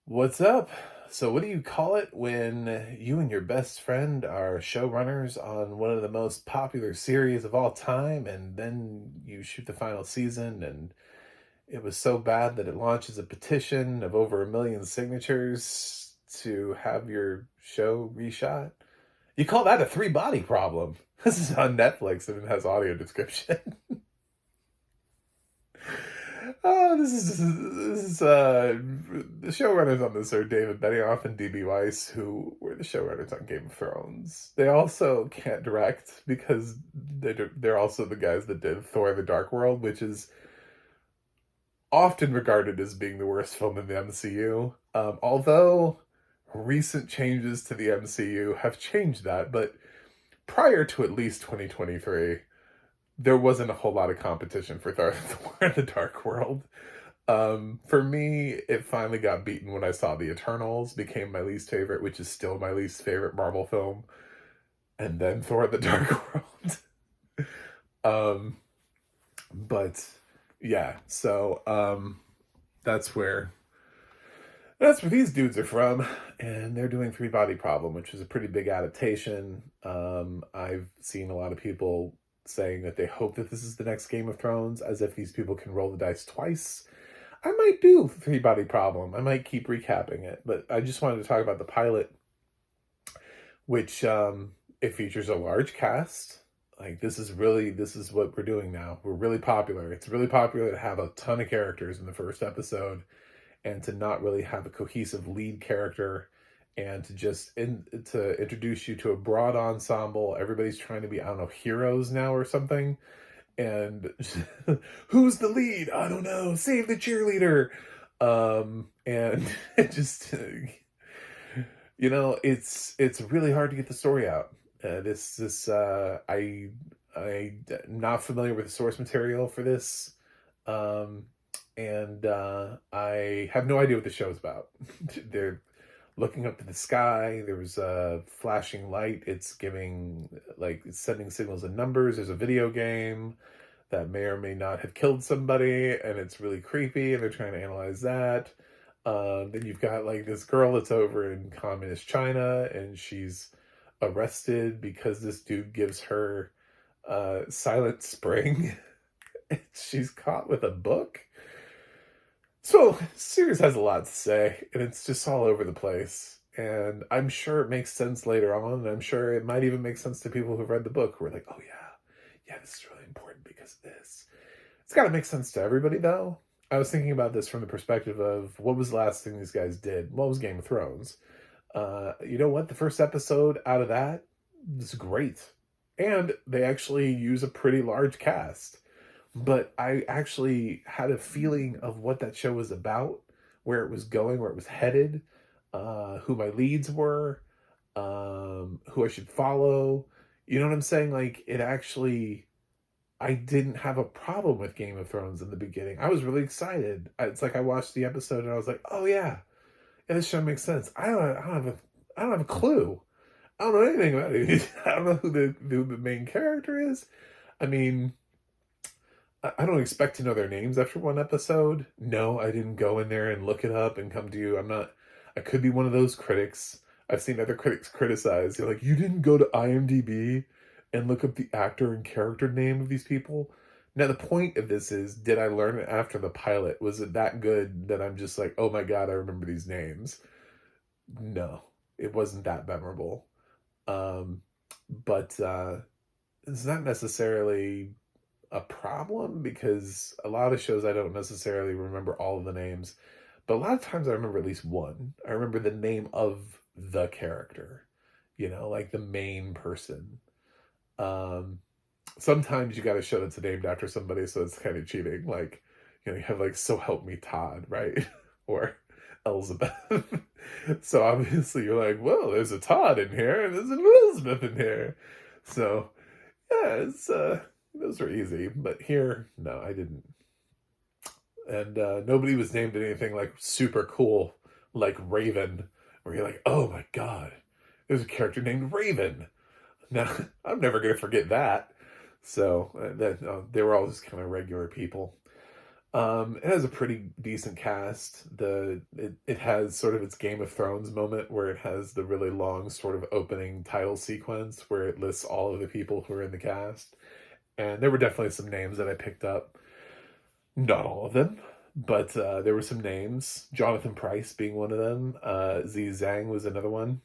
What's up? So, what do you call it when you and your best friend are showrunners on one of the most popular series of all time, and then you shoot the final season, and it was so bad that it launches a petition of over 1 million signatures to have your show reshot? You call that a three body problem? This is on Netflix and it has audio description. The showrunners on this are David Benioff and DB Weiss, who were the showrunners on Game of Thrones. They also can't direct because they're also the guys that did Thor: The Dark World, which is often regarded as being the worst film in the MCU. Although recent changes to the MCU have changed that, but prior to at least 2023, there wasn't a whole lot of competition for Thor: The Dark World. For me, it finally got beaten when I saw The Eternals became my least favorite, which is still my least favorite Marvel film, and then Thor: The Dark World. um, but yeah, that's where these dudes are from, and they're doing Three Body Problem, which is a pretty big adaptation. I've seen a lot of people saying that they hope that this is the next Game of Thrones, as if these people can roll the dice twice. I might do Three Body Problem. I might keep recapping it, but I just wanted to talk about the pilot, which it features a large cast. Like this is what we're doing now. We're really popular. It's really popular to have a ton of characters in the first episode and to not really have a cohesive lead character and to introduce you to a broad ensemble. Everybody's trying to be, I don't know, heroes now or something. And who's the lead? I don't know. Save the cheerleader. And it just it's really hard to get the story out. I'm not familiar with the source material for this. And I have no idea what the show's about. They're looking up to the sky. There was a flashing light. It's it's sending signals and numbers. There's a video game that may or may not have killed somebody, and it's really creepy, and they're trying to analyze that. Then you've got like this girl that's over in communist China, and she's arrested because this dude gives her Silent Spring. She's caught with a book. So, series has a lot to say, and it's just all over the place. And I'm sure it makes sense later on, and I'm sure it might even make sense to people who've read the book who are like, oh yeah, this is really important because of this. It's got to make sense to everybody, though. I was thinking about this from the perspective of what was the last thing these guys did? What was Game of Thrones? You know what? The first episode out of that was great. And they actually use a pretty large cast. But I actually had a feeling of what that show was about, where it was going, where it was headed, who my leads were, who I should follow. You know what I'm saying? Like, I didn't have a problem with Game of Thrones in the beginning. I was really excited. It's like I watched the episode and I was like, oh yeah, this show makes sense. I don't have a clue. I don't know anything about it. I don't know who the main character is. I mean, I don't expect to know their names after one episode. No, I didn't go in there and look it up and come to you. I could be one of those critics. I've seen other critics criticize. They're like, you didn't go to IMDb and look up the actor and character name of these people. Now, the point of this is, did I learn it after the pilot? Was it that good that I'm just like, oh my God, I remember these names? No, it wasn't that memorable. Um, but it's not necessarily a problem because a lot of shows I don't necessarily remember all of the names, but a lot of times I remember at least one. I remember the name of the character, like the main person. Um, Sometimes you got a show that's named after somebody, so it's kind of cheating. Like, you have like So Help Me Todd, right? Or Elizabeth. So obviously you're like, well, there's a Todd in here and there's an Elizabeth in here. So yeah, it's those are easy, but here, no, I didn't. And nobody was named anything like super cool, like Raven, where you're like, oh my God, there's a character named Raven. Now, I'm never going to forget that. So they were all just kind of regular people. It has a pretty decent cast. It has sort of its Game of Thrones moment where it has the really long sort of opening title sequence where it lists all of the people who are in the cast. And there were definitely some names that I picked up. Not all of them, but there were some names. Jonathan Pryce being one of them. Z Zhang was another one.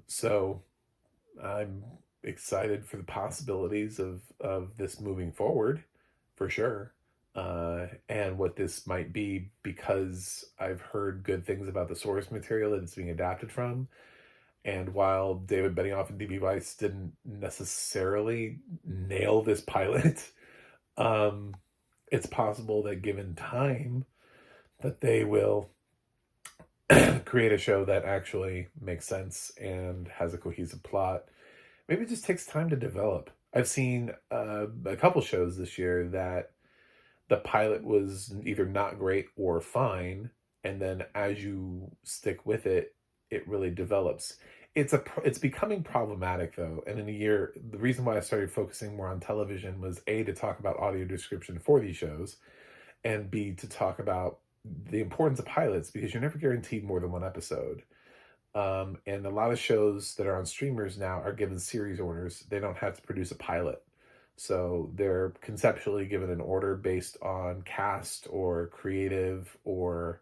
So I'm excited for the possibilities of this moving forward, for sure. And what this might be, because I've heard good things about the source material that it's being adapted from. And while David Benioff and DB Weiss didn't necessarily nail this pilot, um, it's possible that given time, that they will create a show that actually makes sense and has a cohesive plot. Maybe it just takes time to develop. I've seen a couple shows this year that the pilot was either not great or fine, and then as you stick with it, it really develops. It's becoming problematic though, and in a year, the reason why I started focusing more on television was A, to talk about audio description for these shows, and B, to talk about the importance of pilots, because you're never guaranteed more than one episode. And a lot of shows that are on streamers now are given series orders. They don't have to produce a pilot. So they're conceptually given an order based on cast or creative or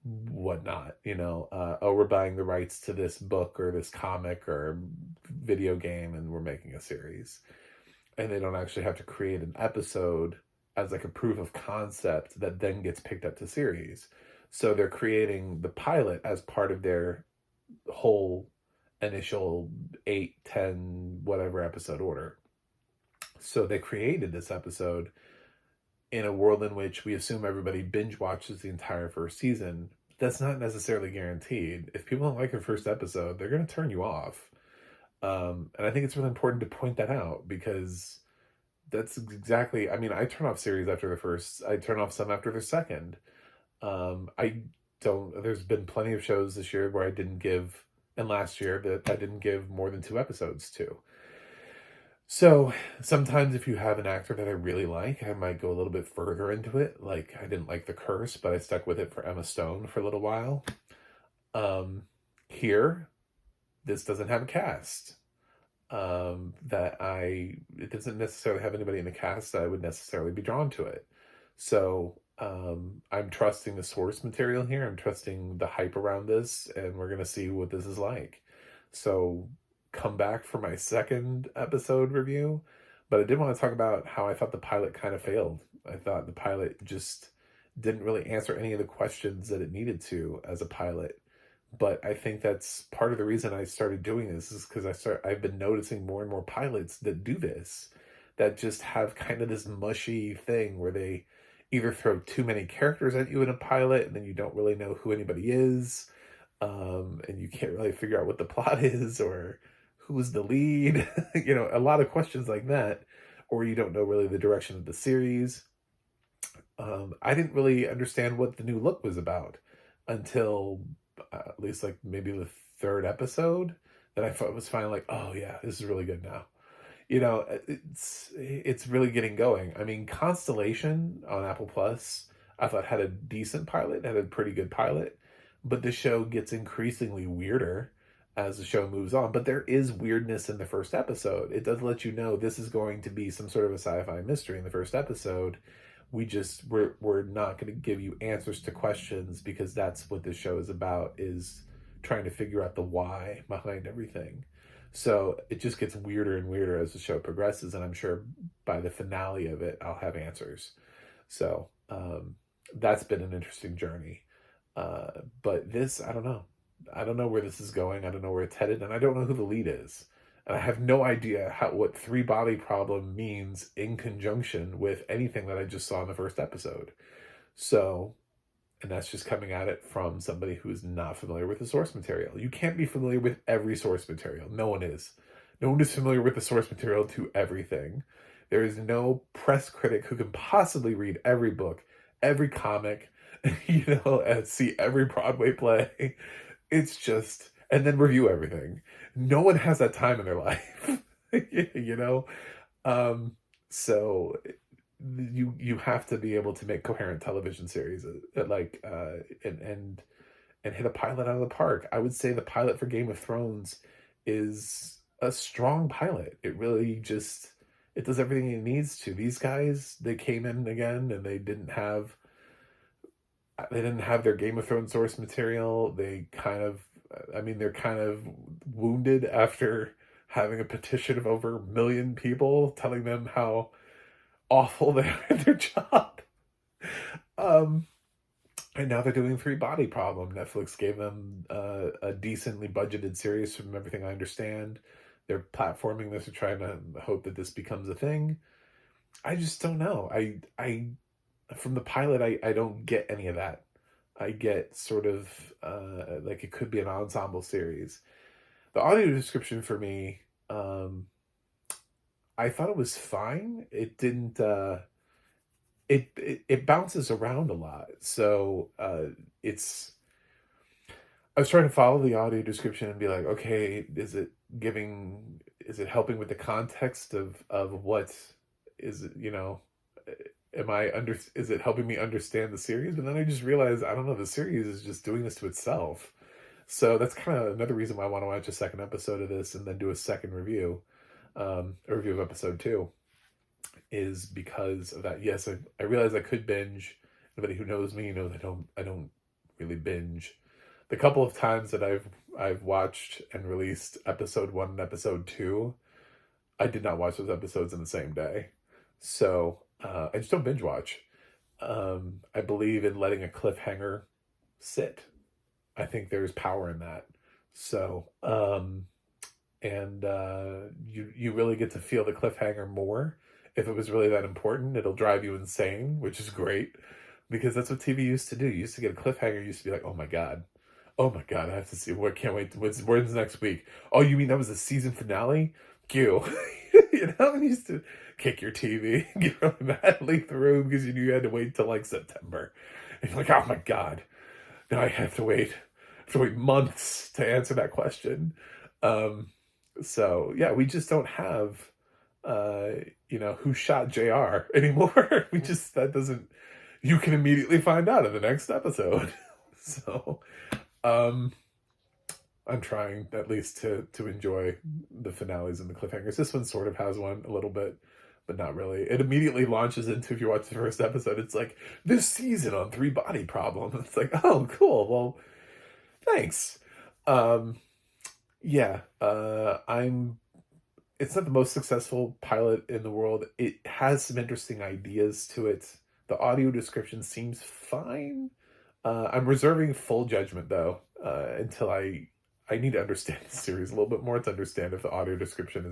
whatnot. Oh, we're buying the rights to this book or this comic or video game and we're making a series. And they don't actually have to create an episode as like a proof of concept that then gets picked up to series. So they're creating the pilot as part of their whole initial 8, 10, whatever episode order. So they created this episode in a world in which we assume everybody binge watches the entire first season. That's not necessarily guaranteed. If people don't like your first episode, they're going to turn you off. And I think it's really important to point that out, because that's exactly, I mean, I turn off series after the first, I turn off some after the second. There's been plenty of shows this year where I didn't give, and last year, that I didn't give more than 2 episodes to. So sometimes if you have an actor that I really like, I might go a little bit further into it. Like, I didn't like The Curse, but I stuck with it for Emma Stone for a little while. Here, this doesn't have a cast. It doesn't necessarily have anybody in the cast that I would necessarily be drawn to it. So I'm trusting the source material here. I'm trusting the hype around this, and we're going to see what this is like. So come back for my second episode review, but I did want to talk about how I thought the pilot kind of failed. I thought the pilot just didn't really answer any of the questions that it needed to as a pilot. But I think that's part of the reason I started doing this, is because I've been noticing more and more pilots that do this, that just have kind of this mushy thing where they either throw too many characters at you in a pilot and then you don't really know who anybody is, and you can't really figure out what the plot is or who's the lead, a lot of questions like that, or you don't know really the direction of the series. I didn't really understand what the new look was about until at least like maybe the 3rd episode, that I thought was finally like, oh yeah, this is really good now. It's really getting going. I mean, Constellation on Apple Plus, I thought had a decent pilot, had a pretty good pilot, but the show gets increasingly weirder as the show moves on. But there is weirdness in the first episode. It does let you know this is going to be some sort of a sci-fi mystery in the first episode. We're not going to give you answers to questions, because that's what this show is about, is trying to figure out the why behind everything. So it just gets weirder and weirder as the show progresses, and I'm sure by the finale of it, I'll have answers. So that's been an interesting journey. But this, I don't know. I don't know where this is going. I don't know where it's headed, and I don't know who the lead is. And I have no idea what 3-body problem means in conjunction with anything that I just saw in the first episode. So, and that's just coming at it from somebody who's not familiar with the source material. You can't be familiar with every source material. No one is. No one is familiar with the source material to everything. There is no press critic who can possibly read every book, every comic, and see every Broadway play. It's just, and then review everything. No one has that time in their life, So you have to be able to make coherent television series and hit a pilot out of the park. I would say the pilot for Game of Thrones is a strong pilot. It really just it does everything it needs to. These guys, they came in again and they didn't have their Game of Thrones source material. They kind of, I mean, they're kind of wounded after having a petition of over 1 million people telling them how awful they are at their job. Um, and now they're doing Three Body Problem. Netflix gave them a decently budgeted series, from everything I understand. They're platforming this and trying to hope that this becomes a thing. I just don't know. I from the pilot, I don't get any of that. I get sort of like it could be an ensemble series. The audio description for me, I thought it was fine. It didn't. It bounces around a lot, so it's. I was trying to follow the audio description and be like, okay, is it helping with the context of what is it, is it helping me understand the series? But then I just realized, I don't know, the series is just doing this to itself. So that's kind of another reason why I want to watch a second episode of this and then do a second review, a review of episode 2, is because of that. Yes, I realize I could binge. Anybody who knows me knows I don't really binge. The couple of times that I've watched and released episode 1 and episode 2, I did not watch those episodes in the same day. So I just don't binge watch. I believe in letting a cliffhanger sit. I think there's power in that. So you really get to feel the cliffhanger more. If it was really that important, it'll drive you insane, which is great, because that's what TV used to do. You used to get a cliffhanger. You used to be like, oh my god, I have to see. What can't wait. When's next week? Oh, you mean that was the season finale? You, you used to kick your TV, get really madly through because you knew you had to wait till like September. And you're like, oh my god, now I have to wait months to answer that question. So yeah, we just don't have, who shot JR anymore. You can immediately find out in the next episode. So, I'm trying at least to enjoy the finales and the cliffhangers. This one sort of has one a little bit, but not really. It immediately launches into, if you watch the first episode, it's like, this season on Three Body Problem. It's like, oh, cool. Well, thanks. Yeah. It's not the most successful pilot in the world. It has some interesting ideas to it. The audio description seems fine. I'm reserving full judgment though, until I need to understand the series a little bit more to understand if the audio description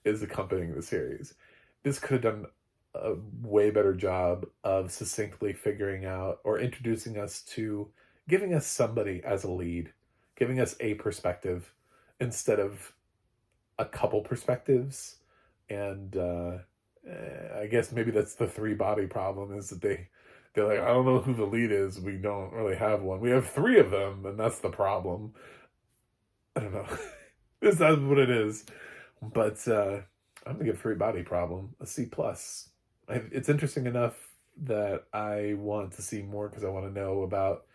is accompanying the series. This could have done a way better job of succinctly figuring out or introducing us to giving us somebody as a lead, giving us a perspective instead of a couple perspectives. And I guess maybe that's the Three Body Problem, is that they're like, I don't know who the lead is. We don't really have one. We have 3 of them, and that's the problem. I don't know. That's what it is. But I'm gonna give Three Body Problem a C+. It's interesting enough that I want to see more because I want to know about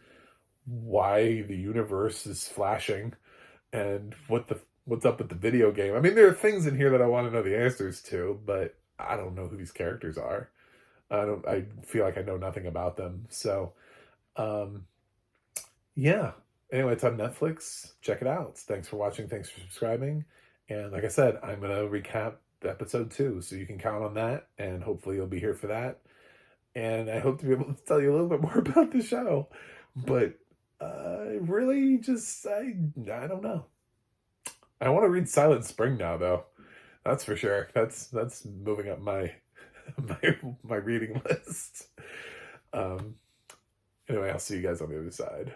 why the universe is flashing and what's up with the video game. I mean, there are things in here that I want to know the answers to, but I don't know who these characters are. I feel like I know nothing about them. So, yeah. Anyway, it's on Netflix. Check it out. Thanks for watching. Thanks for subscribing. And like I said, I'm going to recap episode 2, so you can count on that, and hopefully you'll be here for that. And I hope to be able to tell you a little bit more about the show. But really just, I don't know. I want to read Silent Spring now, though. That's for sure. That's moving up my my reading list. Anyway, I'll see you guys on the other side.